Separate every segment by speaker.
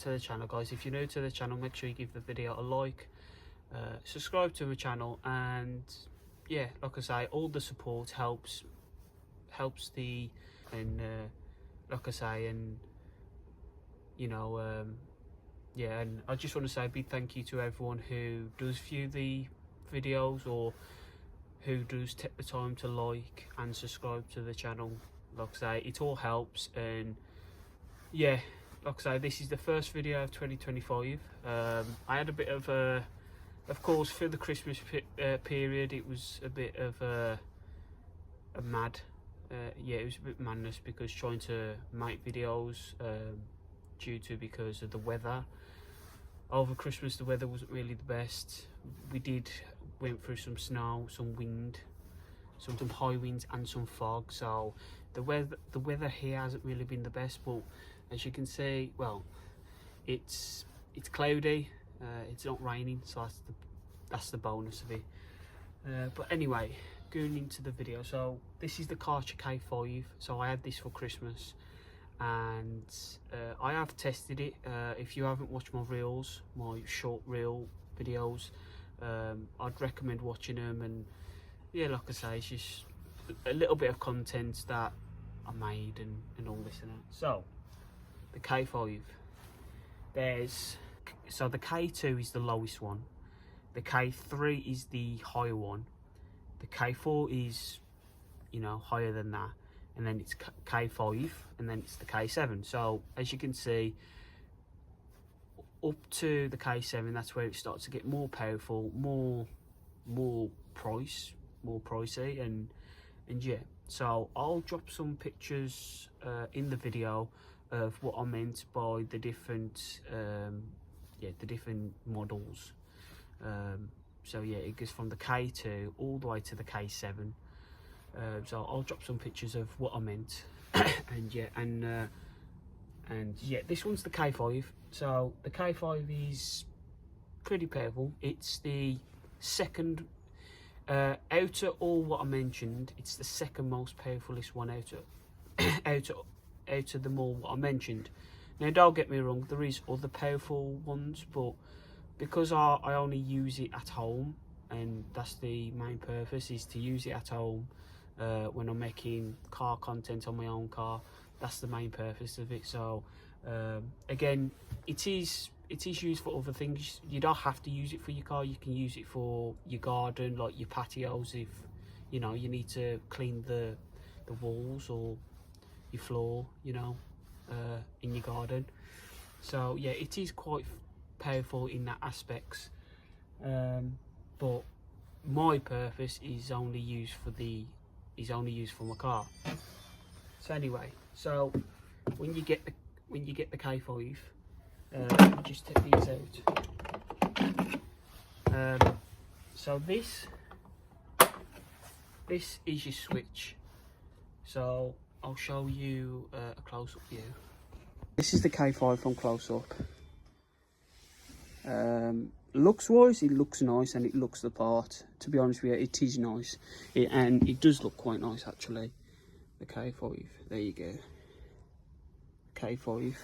Speaker 1: to the channel, guys. If you're new to the channel, make sure you give the video a like, subscribe to my channel, and yeah, like I say, all the support helps the, and like I say, and you know, yeah, and I just want to say a big thank you to everyone who does view the videos, or who does take the time to like and subscribe to the channel. Like I say, it all helps. And yeah, like I say, this is the first video of 2025. I had a bit of course, for the Christmas period, it was a bit of a mad, yeah, it was a bit madness, because trying to make videos because of the weather. Over Christmas, the weather wasn't really the best. We went through some snow, some wind, some high winds, and some fog. So the weather here hasn't really been the best. But as you can see, well, it's cloudy. It's not raining, so that's the bonus of it. But anyway, going into the video. So this is the Karcher K5. So I had this for Christmas, and I have tested it. If you haven't watched my reels, my short reel videos, I'd recommend watching them. And yeah, like I say, it's just a little bit of content that I made, and all this and that. So the K5, so the K2 is the lowest one, the K3 is the higher one, the K4 is, you know, higher than that, and then it's K5, and then it's the K7. So as you can see, up to the K7, that's where it starts to get more powerful, more pricey, and yeah. So I'll drop some pictures in the video of what I meant by the different the different models. So yeah, it goes from the K2 all the way to the K7. So I'll drop some pictures of what I meant. And yeah, and yeah, this one's the K5. So the K5 is pretty powerful. It's the second out of all what I mentioned, it's the second most powerfulest one out of them all what I mentioned. Now don't get me wrong, there is other powerful ones, but because I only use it at home, and that's the main purpose, is to use it at home when I'm making car content on my own car. That's the main purpose of it. So again, it is used for other things. You don't have to use it for your car. You can use it for your garden, like your patios, if you know you need to clean the walls or your floor, you know, in your garden. So yeah, it is quite powerful in that aspects, but my purpose is only used for my car. So anyway, so when you get the K5, just take these out. So this is your switch. So I'll show you a close-up view. This is the K5 from close-up. Looks wise, it looks nice, and it looks the part. To be honest with you, it is nice, and it does look quite nice actually. The K5, there you go, K5.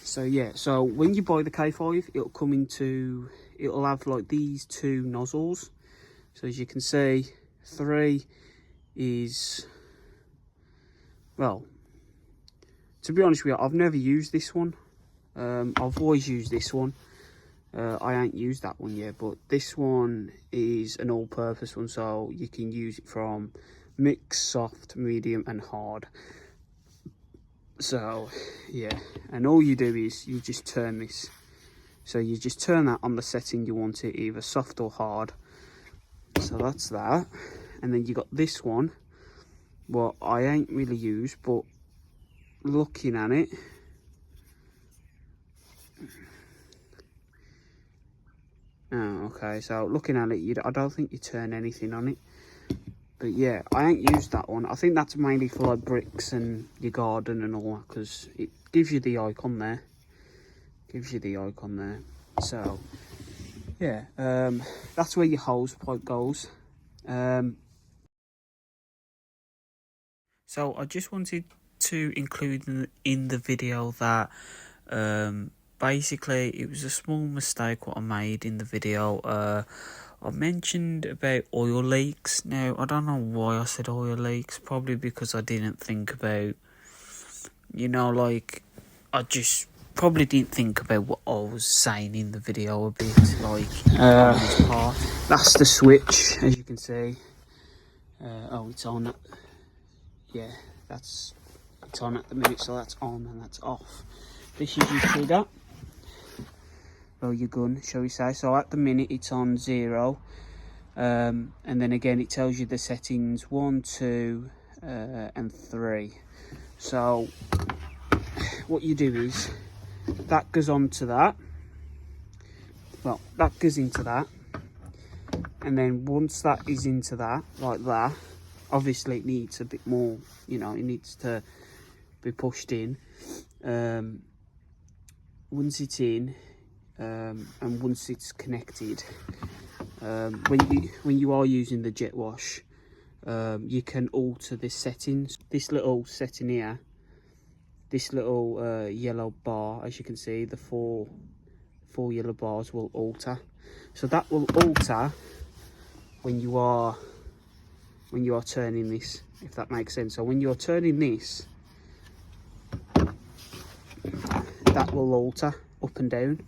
Speaker 1: So yeah, so when you buy the K5, it'll have like these two nozzles. So as you can see, 3 is, well, to be honest with you, I've never used this one. I've always used this one. I ain't used that one yet, but this one is an all-purpose one, so you can use it from mix, soft, medium, and hard. So yeah, and all you do is you just turn this. So you just turn that on the setting you want it, either soft or hard. So that's that. And then you got this one, what I ain't really used, but looking at it, oh, okay, so looking at it, I don't think you turn anything on it. But yeah, I ain't used that one. I think that's mainly for like bricks and your garden and all that, because it gives you the icon there. So yeah, that's where your hose pipe goes. So I just wanted to include in the video that basically it was a small mistake what I made in the video. I mentioned about oil leaks. Now I don't know why I said oil leaks, probably because I didn't think about, you know, like, I just probably didn't think about what I was saying in the video a bit, like, on this part. That's the switch, as you can see. Oh, it's on. Yeah, it's on at the minute, so that's on and that's off. This is your trigger, or your gun, shall we say. So at the minute it's on 0, and then again it tells you the settings 1, 2, and 3. So what you do is, that goes on to that. Well, that goes into that, and then once that is into that, like that, obviously it needs a bit more, you know, it needs to be pushed in. Once it's in, and once it's connected, when you are using the jet wash, you can alter the settings. This little setting here, this little yellow bar, as you can see, the four yellow bars will alter. So that will alter when you are turning this, if that makes sense. So when you're turning this, that will alter up and down.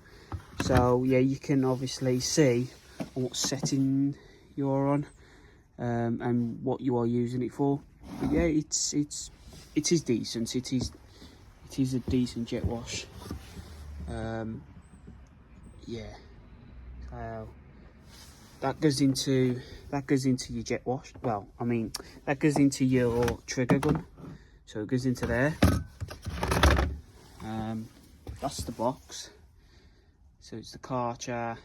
Speaker 1: So yeah, you can obviously see what setting you're on, and what you are using it for. But yeah, it is decent. It is a decent jet wash. Yeah. So that goes into your jet wash. Well, I mean, that goes into your trigger gun. So it goes into there. That's the box. So it's the Karcher.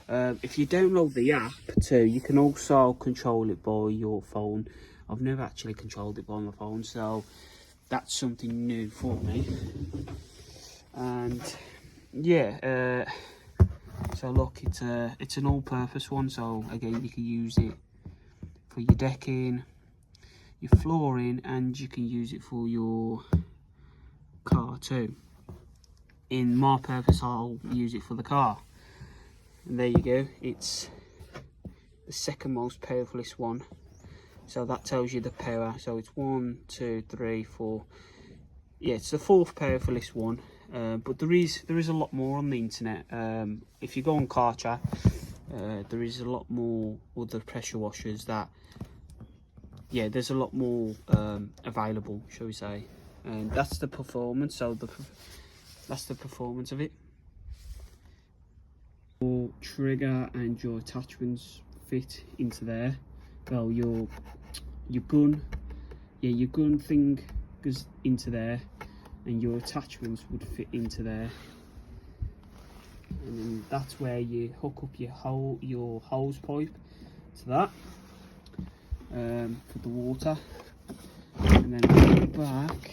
Speaker 1: If you download the app too, you can also control it by your phone. I've never actually controlled it by my phone, so that's something new for me. And yeah, so look, it's an all-purpose one. So again, you can use it for your decking, your flooring, and you can use it for your car too. In my purpose, I'll use it for the car. And there you go, it's the second most powerfulest one. So that tells you the power. So it's 1, 2, 3, 4. Yeah, it's the 4th powerfulest one. But there is a lot more on the internet. If you go on Karcher, there is a lot more other pressure washers that, yeah, there's a lot more available, shall we say. And that's the performance. So that's the performance of it. Your trigger and your attachments fit into there. Well, your gun, yeah, your gun thing goes into there, and your attachments would fit into there. And then that's where you hook up your hose pipe to that, for the water. And then at the back,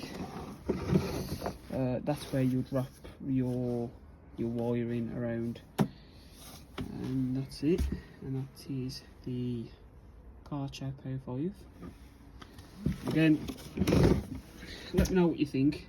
Speaker 1: that's where you'd wrap your wiring around, and that's it. And that is the Karcher K5. Again, let me know what you think.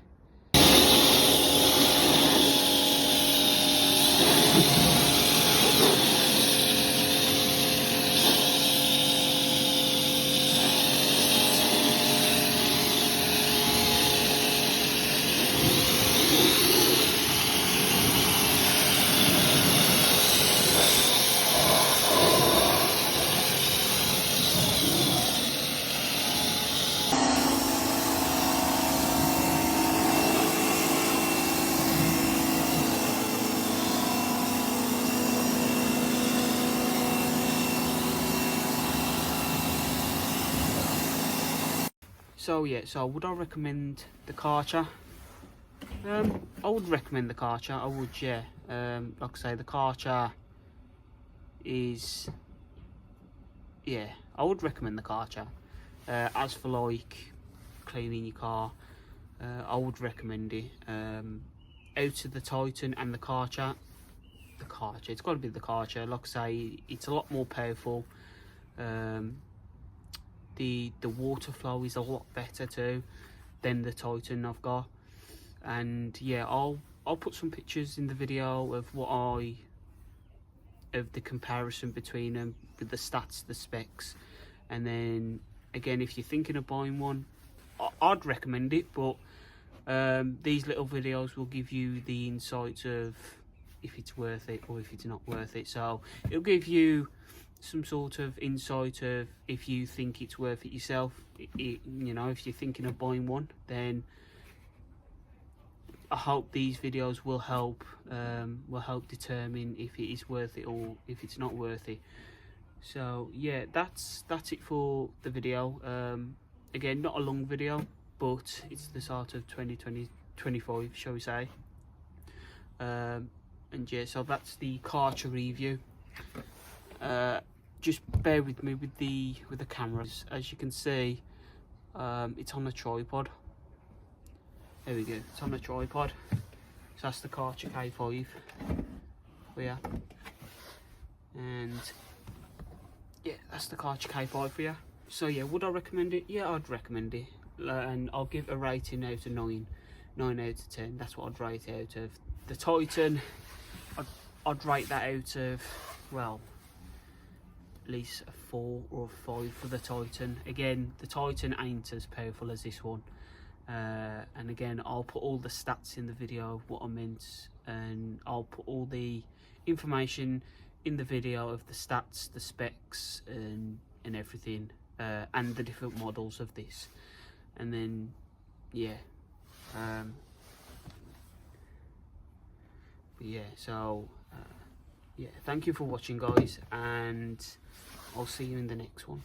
Speaker 1: So yeah, so would I recommend the Karcher? I would recommend the Karcher. I would, yeah. Like I say, the Karcher is, yeah, I would recommend the Karcher. As for like cleaning your car, I would recommend it. Out of the Titan and the Karcher, it's got to be the Karcher. Like I say, it's a lot more powerful. The water flow is a lot better too than the Titan I've got. And yeah, I'll I'll put some pictures in the video of of the comparison between them, with the stats, the specs, and then again, if you're thinking of buying one, I'd recommend it, but these little videos will give you the insights of if it's worth it or if it's not worth it. So it'll give you some sort of insight of if you think it's worth it yourself. You know, if you're thinking of buying one, then I hope these videos will help determine if it is worth it or if it's not worth it. So yeah, that's it for the video. Again, not a long video, but it's the start of 2025, shall we say. And yeah, so that's the Karcher review. Just bear with me with the cameras. As you can see, it's on a tripod. There we go, it's on a tripod. So that's the Karcher K5 for you. And yeah, that's the Karcher K5 for you. So yeah, would I recommend it? Yeah, I'd recommend it. And I'll give a rating out of 9 out of 10. That's what I'd rate out of. The Titan, I'd rate that out of, well, at least a 4 or a 5 for the Titan. Again, the Titan ain't as powerful as this one. And again, I'll put all the stats in the video of what I meant, and I'll put all the information in the video of the stats, the specs, and everything, and the different models of this. And then yeah, yeah, so yeah, thank you for watching, guys, and I'll see you in the next one.